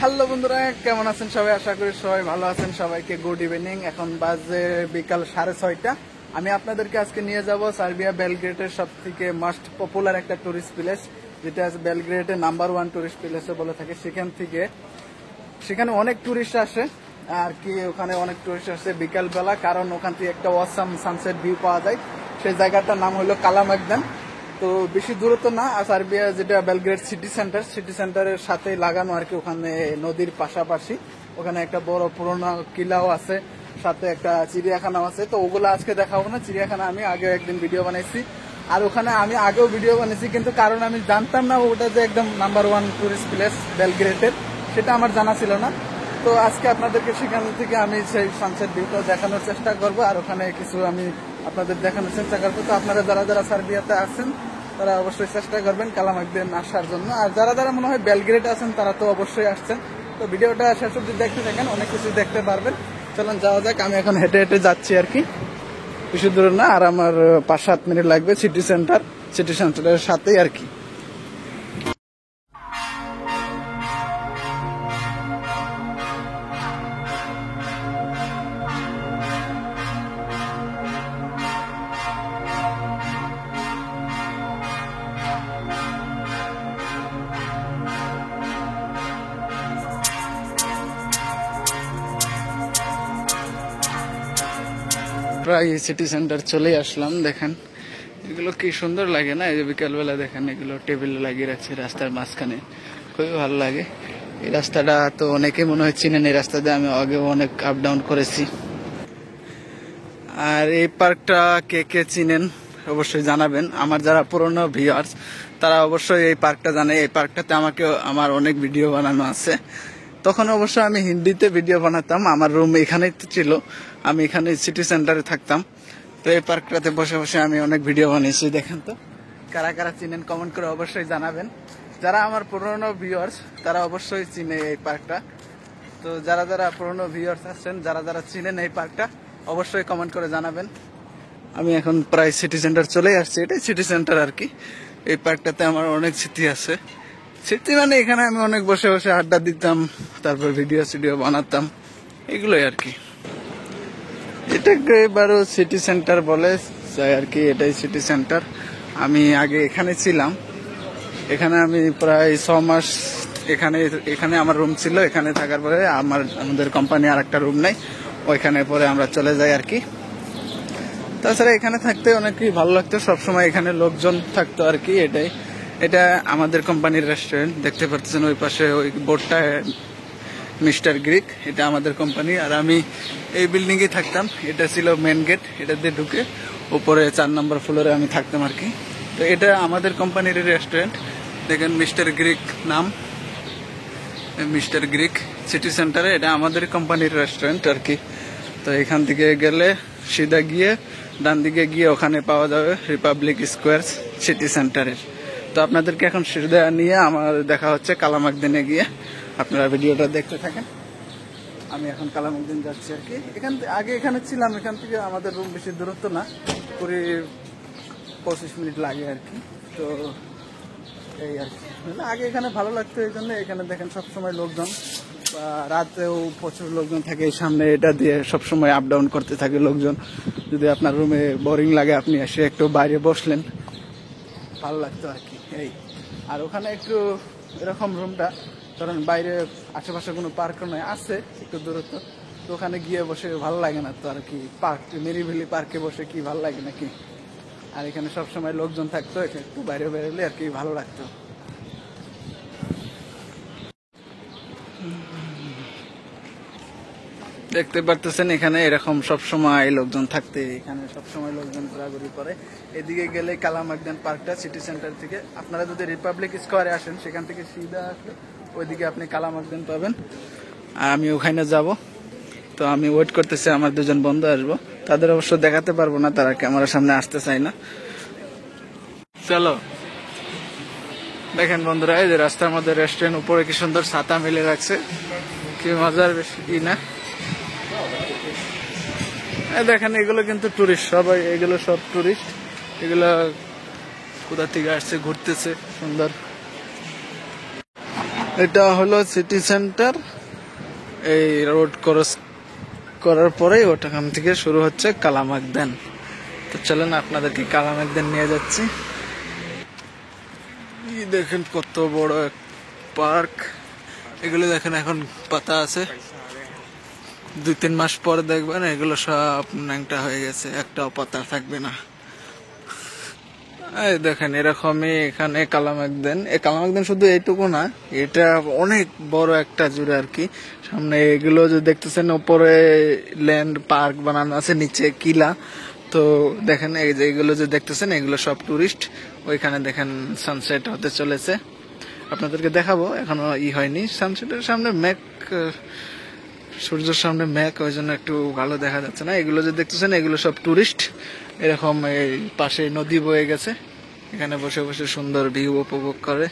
Hello বন্ধুরা, কেমন আছেন সবাই? আশা করি সবাই ভালো আছেন। সবাইকে গুড ইভিনিং। এখন বাজে বিকাল 6:30। আমি আপনাদেরকে আজকে নিয়ে যাব সার্বিয়া বেলগ্রেডের সব থেকে মোস্ট পপুলার একটা টুরিস্ট প্লেস, যেটা আছে বেলগ্রেডের নাম্বার 1 টুরিস্ট প্লেসে বলে থাকে। সেখানে অনেক টুরিস্ট আসে আর কি। ওখানে অনেক টুরিস্ট আসে বিকাল বেলা, কারণ ওখান থেকে একটা অসাম সানসেট ভিউ পাওয়া যায়। সেই জায়গাটার নাম হলো কালামাগদান। তো বেশি দূরত্ব না, সার্বিয়া যেটা বেলগ্রেড সিটি সেন্টারের সাথে লাগানো আর কি। ওখানে নদীর পাশাপাশি ওখানে একটা বড় পুরোনো কিলাও আছে, সাথে একটা চিড়িয়াখানাও আছে। তো ওগুলো আজকে দেখাবো না। চিড়িয়াখানা আমি আগেও একদিন ভিডিও বানাইছি, আর ওখানে আমি আগেও ভিডিও বানিয়েছি, কিন্তু কারণ আমি জানতাম না ওটা যে একদম নাম্বার 1 টুরিস্ট প্লেস বেলগ্রেডের, সেটা আমার জানা ছিল না। তো আজকে আপনাদেরকে সেখান থেকে আমি সেই সানসেট ভিউটা দেখানোর চেষ্টা করব, আর ওখানে কিছু আমি আপনাদের দেখানোর চেষ্টা করবো। তো আপনারা যারা যারা সার্বিয়াতে আছেন তারা অবশ্যই চেষ্টা করবেন কালামাগদান আসার জন্য, আর যারা যারা মনে হয় বেলগ্রেডে আছেন তারা তো অবশ্যই আসছেন। তো ভিডিওটা শেষ অবধি দেখতে থাকেন, অনেক কিছু দেখতে পারবেন। চলুন যাওয়া যাক। আমি এখন হেঁটে হেঁটে যাচ্ছি আর কি, বেশি দূর না, আর আমার 5-7 মিনিট লাগবে সিটি সেন্টারের সাথেই আর কি। প্রায় সিটি সেন্টার চলে আসলাম। দেখেন এগুলো কি সুন্দর লাগে না? এই যে বিকালবেলা দেখেন এগুলো টেবিলে লাগিয়ে রাখছে রাস্তার মাঝখানে, খুবই ভালো লাগে। এই রাস্তাটা তো অনেকে মনে হয় চিনেন, এই রাস্তা দিয়ে আমি আগে অনেক আপ ডাউন করেছি। আর এই পার্কটা কে কে চিনেন অবশ্যই জানাবেন। আমার যারা পুরনো ভিউয়ার্স তারা অবশ্যই এই পার্কটা জানে। এই পার্কটাতে আমার অনেক ভিডিও বানানো আছে। তখন অবশ্য আমি হিন্দিতে ভিডিও বানাতাম, আমার রুম এখানেই তো ছিল, আমি এখানে সিটি সেন্টারে থাকতাম। তো এই পার্কটাতে বসে বসে আমি অনেক ভিডিও বানিয়েছি। দেখেন তো কারা কারা চিনেন কমেন্ট করে অবশ্যই জানাবেন। যারা আমার পুরনো ভিউয়ার্স তারা অবশ্যই চিনে এই পার্কটা। তো যারা যারা পুরনো ভিউয়ার্স আছেন, যারা যারা চিনেন এই পার্কটা, অবশ্যই কমেন্ট করে জানাবেন। আমি এখন প্রায় সিটি সেন্টার চলে আসছি, এটাই সিটি সেন্টার আর কি। এই পার্কটাতে আমার অনেক স্মৃতি আছে। স্মৃতি মানে এখানে আমি অনেক বসে বসে আড্ডা দিতাম, তারপর ভিডিও বানাতাম, এগুলোই আর কি। এটাকে এবারও সিটি সেন্টার বলে আর কি, এটাই সিটি সেন্টার। আমি আগে এখানে ছিলাম, এখানে আমি প্রায় 6 মাস এখানে আমার রুম ছিল। এখানে থাকার পরে আমাদের কোম্পানি আর একটা রুম নেই, ওইখানে পরে আমরা চলে যাই আর কি। তাছাড়া এখানে থাকতে অনেকই ভালো লাগতো, সবসময় এখানে লোকজন থাকতো আর কি। এটা আমাদের কোম্পানির রেস্টুরেন্ট, দেখতে পাচ্ছেন ওই পাশে ওই বোর্ডটা মিস্টার গ্রিক, এটা আমাদের কোম্পানি। আর আমি এই বিল্ডিং এ থাকতাম, এটা ছিল মেন গেট, এটা দিয়ে ঢুকে উপরে 4 নম্বর ফ্লোরে আমি থাকতাম আর কি। তো এটা আমাদের কোম্পানির রেস্টুরেন্ট, দেখেন মিস্টার গ্রিক নাম, মিস্টার গ্রিক সিটি সেন্টারে, এটা আমাদের কোম্পানির রেস্টুরেন্ট আর কি। তো এখান থেকে গেলে সিধা গিয়ে ডান দিকে গিয়ে ওখানে পাওয়া যাবে রিপাবলিক স্কোয়ার সিটি সেন্টারের। তো আপনাদেরকে এখন সিধা নিয়ে আমার দেখা হচ্ছে কালামাগদানে গিয়ে। আপনারা ভিডিওটা দেখতে থাকেন। আমি এখন কালামাগদান যাচ্ছি আর কি। আগে এখানে ছিলাম, এখান থেকে আমাদের রুম বেশি দূরত্ব না, 20-25 মিনিট লাগে আর কি। তো এই আর কি, আগে এখানে ভালো লাগতো, এই জন্য এখানে দেখেন সবসময় লোকজন, রাতেও প্রচুর লোকজন থাকে। এই সামনে এটা দিয়ে সবসময় আপ ডাউন করতে থাকে লোকজন। যদি আপনার রুমে বোরিং লাগে, আপনি এসে একটু বাইরে বসলেন, ভালো লাগতো আর কি। এই আর ওখানে একটু এরকম রুমটা, কারণ বাইরে আশেপাশে কোনো পার্ক নয়, আছে একটু দূরত্ব, তো ওখানে গিয়ে বসে ভালো লাগে না তো আর কি। মেরিভ্যালি পার্কে বসে কি ভালো লাগে নাকি? আর এখানে সবসময় লোকজন থাকতো, একটু বাইরে বেরোলে আর কি ভালো লাগতো। দেখতে পারতেছেন এখানে এরকম সবসময় লোকজন থাকতে, এখানে সবসময় লোকজন ঘোরাঘুরি করে। এদিকে গেলে কালামাগদান পার্কটা সিটি সেন্টার থেকে, আপনারা যদি রিপাবলিক স্কোয়ারে আসেন সেখান থেকে সিধা আসলে ওইদিকে আপনি কালামাগদান পাবেন। আর আমি ওখানে যাব, তো আমি ওয়েট করতেছি, আমার 2জন বন্ধু আসবো, তাদের অবশ্য দেখাতে পারবো না, তারা ক্যামেরার সামনে আসতে চায় না। চলো দেখেন বন্ধুরা, এই যে রাস্তার মধ্যে রেস্টুরেন্ট, উপরে কি সুন্দর ছাতা মেলে রাখছে, কি মজার বেশি না? দেখেন এগুলো কিন্তু টুরিস্ট, এগুলো সব টুরিস্ট, এগুলো কোথা থেকে আসছে, ঘুরতেছে সুন্দর। এটা হলো সিটি সেন্টার। এই রোড ক্রস করার পরেই ওটাখান থেকে শুরু হচ্ছে কালামাকদেন। তো চলেন আপনাদেরকে কালামাকদেন নিয়ে যাচ্ছি। এই দেখেন কত বড় এক পার্ক। এগুলো দেখেন এখন পাতা আছে, 2-3 মাস পরে দেখবেন এগুলো সব ন্যাংটা হয়ে গেছে, একটাও পাতা থাকবে না। এই দেখেন এরকমই এখানে কালামাকদেন। এই কালামাকদেন শুধু এইটুকু না, এটা অনেক বড় একটা জুড়ে আর কি। সামনে এগুলো যে দেখতেছেন উপরে ল্যান্ড পার্ক বানানো আছে, নিচে কিলা। তো দেখেন এই যে এগুলো যে দেখতেছেন এগুলো সব টুরিস্ট। ওইখানে দেখেন সানসেট হতে চলেছে, আপনাদেরকে দেখাবো, এখনো হয়নি। সানসেটের সামনে মেঘ, সূর্যের সামনে মেঘ, ওই জন্য একটু ভালো দেখা যাচ্ছে না। এগুলো যে দেখতেছেন এগুলো সব টুরিস্ট। এরকম এই পাশে নদী বয়ে গেছে, এখানে বসে বসে সুন্দর ভিউ উপভোগ করে।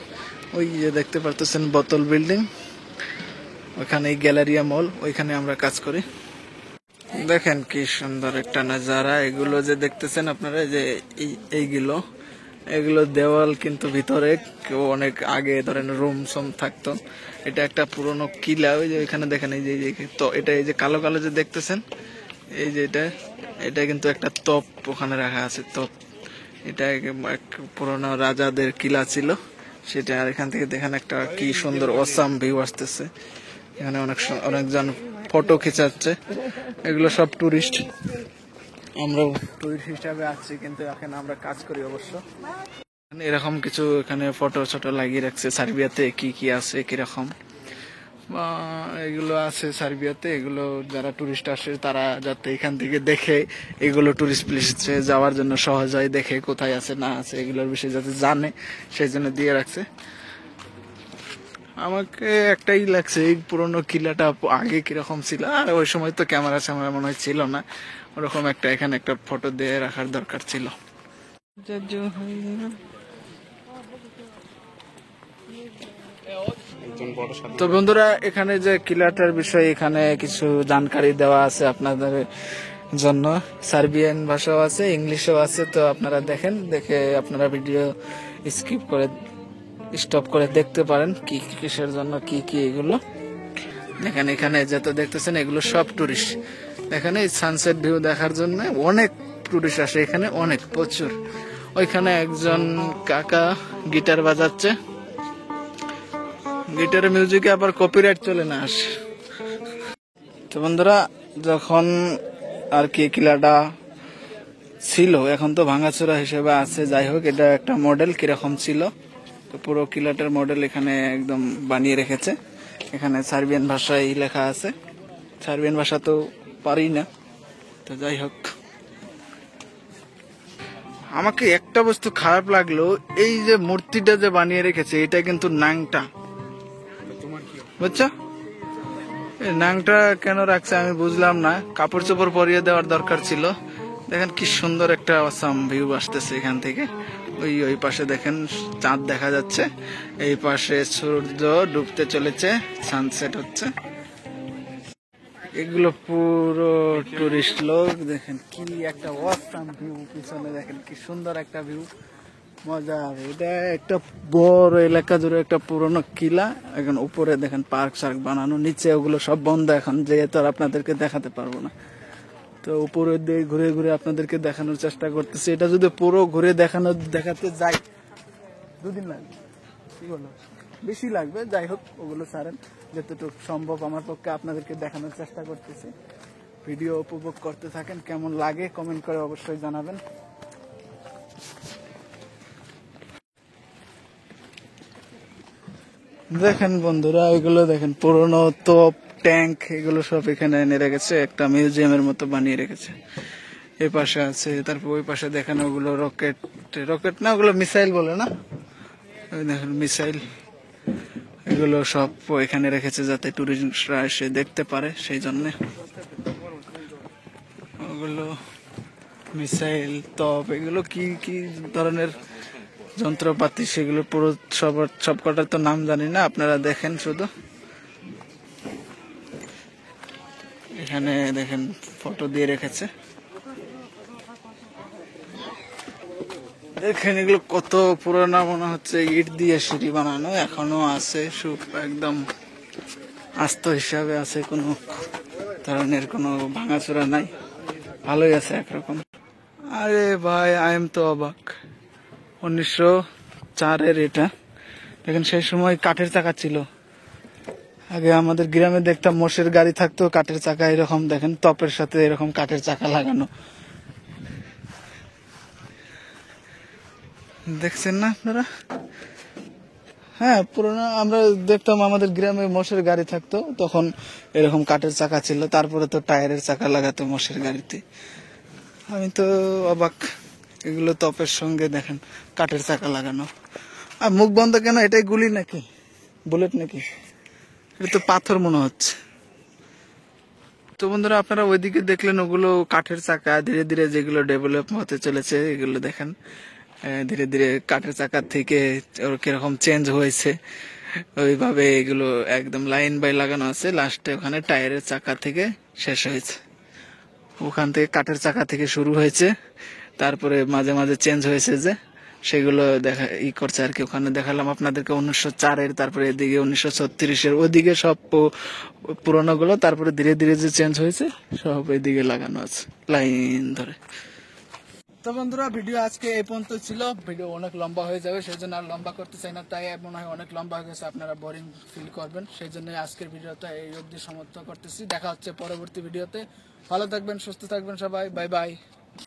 ওই যে দেখতে পারতেছেন বোতল বিল্ডিং, ওখানে গ্যালারিয়া মল, ওইখানে আমরা কাজ করি। দেখেন কি সুন্দর একটা নাজারা। এগুলো যে দেখতেছেন আপনারা, যে এইগুলো এগুলো দেওয়াল, কিন্তু ভিতরে কেউ অনেক আগে ধরেন রুম সোম থাকতো। এটা একটা পুরনো কিলা। ওই যে এখানে দেখেন এই যে তো এটা এই যে কালো কালো যে দেখতেছেন, এই যে এটা কিন্তু একটা তোপ ওখানে রাখা আছে, তোপ। এটা এক পুরনো রাজাদের কিলা ছিল সেটা। আর এখান থেকে দেখেন একটা কি সুন্দর অসাম ভিউ আসতেছে। এখানে অনেকজন ফটো খিচাচ্ছে। এগুলো সব টুরিস্ট, আমরাও টুরিস্ট হিসাবে আছি, কিন্তু এখানে আমরা কাজ করি অবশ্য। এরকম কিছু এখানে ফটো ছোটো লাগিয়ে রাখছে, সার্বিয়াতে কি কি আছে কিরকম এগুলো আছে সার্বিয়াতে। এগুলো যারা টুরিস্ট আসে তারা যাতে এখান থেকে দেখে, এগুলো টুরিস্ট প্লেসে যাওয়ার জন্য সহজ হয়, দেখে কোথায় আছে না আছে এগুলোর বিষয়ে যাতে জানে, সেই জন্য দিয়ে রাখছে। আমাকে একটাই লাগছে, এই পুরোনো কিলাটা আগে কিরকম ছিল, আর ওই সময় তো ক্যামেরা স্যামেরা মনে হয় ছিল না, ওরকম একটা এখানে একটা ফটো দিয়ে রাখার দরকার ছিল। তো বন্ধুরা, এখানে যে কিলাটার বিষয়ে এখানে কিছু জানকারি দেওয়া আছে আপনাদের জন্য। সার্বিয়ান ভাষাও আছে, ইংলিশও আছে। তো আপনারা দেখেন, দেখে আপনারা ভিডিও স্টপ করে দেখতে পারেন কি কিসের জন্য কি কি এগুলো। দেখেন এখানে যত দেখতেছেন এগুলো সব টুরিস্ট। এখানে সানসেট ভিউ দেখার জন্য অনেক টুরিস্ট আসে এখানে, অনেক প্রচুর। ওইখানে একজন কাকা গিটার বাজাচ্ছে, গিটারের মিউজিকে আবার কপিরাইট চলে না আসে। তো বন্ধুরা, যখন আর কি কিলাটা ছিল, এখন তো ভাঙাচোরা হিসেবে আছে। যাই হোক, এটা একটা মডেল কিরকম ছিল, তো পুরো কিলাটার মডেল এখানে একদম বানিয়ে রেখেছে। এখানে সার্বিয়ান ভাষায় লেখা আছে, সার্বিয়ান ভাষা তো পারি না। তো যাই হোক, আমাকে একটা বস্তু খারাপ লাগলো, এই যে মূর্তিটা যে বানিয়ে রেখেছে এটা কিন্তু নাংটা, বুঝছো? নাংটা কেন রাখছে আমি বুঝলাম না, কাপড় চোপড় পরিয়ে দেওয়ার দরকার ছিল। দেখেন কি সুন্দর একটা আসাম ভিউ আসতেছে এখান থেকে। ওই পাশে দেখেন চাঁদ দেখা যাচ্ছে, এই পাশে সূর্য ডুবতে চলেছে, সানসেট হচ্ছে। এগুলো পুরো টুরিস্ট লোক। দেখেন কি একটা অসাম ভিউ, পিছনে দেখেন কি সুন্দর একটা ভিউ, মজা হবে। এটা একটা বড় এলাকা জুড়ে একটা পুরনো কিলা। এখন উপরে দেখেন পার্ক সার্ক বানানো, নিচে ওগুলো সব বন্ধ এখন, যেহেতু আর আপনাদেরকে দেখাতে পারবো না। তো উপরে দিয়ে ঘুরে ঘুরে আপনাদেরকে দেখানোর চেষ্টা করতেছি। এটা যদি পুরো ঘুরে দেখাতে যাই 2 দিন লাগবে, কি বলো, বেশি লাগবে। যাই হোক, ওগুলো ছাড়েন, যতটুকু সম্ভব আমার পক্ষে আপনাদেরকে দেখানোর চেষ্টা করতেছি। ভিডিও উপভোগ করতে থাকেন, কেমন লাগে কমেন্ট করে অবশ্যই জানাবেন। দেখেন বন্ধুরা, এগুলো দেখেন পুরনো তোপ, ট্যাঙ্ক, এগুলো সব এখানে এনে রেখেছে, একটা মিউজিয়ামের মতো বানিয়ে রেখেছে। এই পাশে আছে, তারপর ওই পাশে দেখেন ওগুলো রকেট না, ওগুলো মিসাইল বলে না, ওই দেখেন মিসাইল। এগুলো সব এখানে রেখেছে যাতে টুরিস্টরা এসে দেখতে পারে, সেই জন্য। ওগুলো মিসাইল, তপ, এগুলো কি কি ধরনের যন্ত্রপাতি সেগুলো পুরো সবকটার তো নাম জানি না, আপনারা দেখেন শুধু। এখানে দেখেন ফটো দিয়ে রেখেছে। দেখেন এগুলো কত পুরোনো, মনে হচ্ছে ইট দিয়ে সিঁড়ি বানানো, এখনো আছে সব একদম আস্ত হিসাবে আছে, কোনো ধরনের কোনো ভাঙাচোরা নাই, ভালোই আছে একরকম। আরে ভাই আই এম তো অবাক, 1904-এর এটা। দেখেন সেই সময় কাঠের চাকা ছিল। আগে আমাদের গ্রামে দেখতাম মোষের গাড়ি থাকতো, কাঠের চাকা এরকম, দেখেন টপের সাথে এরকম কাঠের চাকা লাগানো, দেখছেন না আপনারা? হ্যাঁ পুরোনো, আমরা দেখতাম আমাদের গ্রামে মোষের গাড়ি থাকতো, তখন এরকম কাঠের চাকা ছিল, তারপরে তো টায়ারের চাকা লাগাতো মোষের গাড়িতে। আমি তো অবাক, এগুলো টপের সঙ্গে দেখেন কাঠের চাকা লাগানো। আর মুখ বন্ধ কেন, এটাই গুলি নাকি, বুলেট নাকি? এটা তো পাথর মনে হচ্ছে। তো বন্ধুরা আপনারা ওইদিকে দেখলেন, ওগুলো কাঠের চাকা। ধীরে ধীরে যেগুলো ডেভেলপ হতে চলেছে এগুলো দেখেন, ধীরে ধীরে কাঠের চাকা থেকে ওর কিরকম চেঞ্জ হয়েছে, ওইভাবে এগুলো একদম লাইন বাই লাগানো আছে। লাস্টে ওখানে টায়ারের চাকা থেকে শেষ হয়েছে, ওখান থেকে কাঠের চাকা থেকে শুরু হয়েছে, তারপরে মাঝে মাঝে চেঞ্জ হয়েছে যে সেগুলো দেখা করছে আর কি। ওখানে দেখালাম আপনাদেরকে 1904-এর, তারপরে এদিকে 1936-এর, ওদিকে সব পুরোনো গুলো, তারপরে ধীরে ধীরে যে চেঞ্জ হয়েছে সব এদিকে লাগানো আছে লাইন ধরে। তো বন্ধুরা ভিডিও আজকে এই পর্যন্ত ছিল। ভিডিও অনেক লম্বা হয়ে যাবে, সেই জন্য আর লম্বা করতে চাই না, তাই মনে হয় অনেক লম্বা হয়ে গেছে, আপনারা বোরিং ফিল করবেন, সেই জন্য আজকের ভিডিওটা এই অবধি সমাপ্ত করতেছি। দেখা হচ্ছে পরবর্তী ভিডিওতে। ভালো থাকবেন, সুস্থ থাকবেন সবাই, বাই বাই।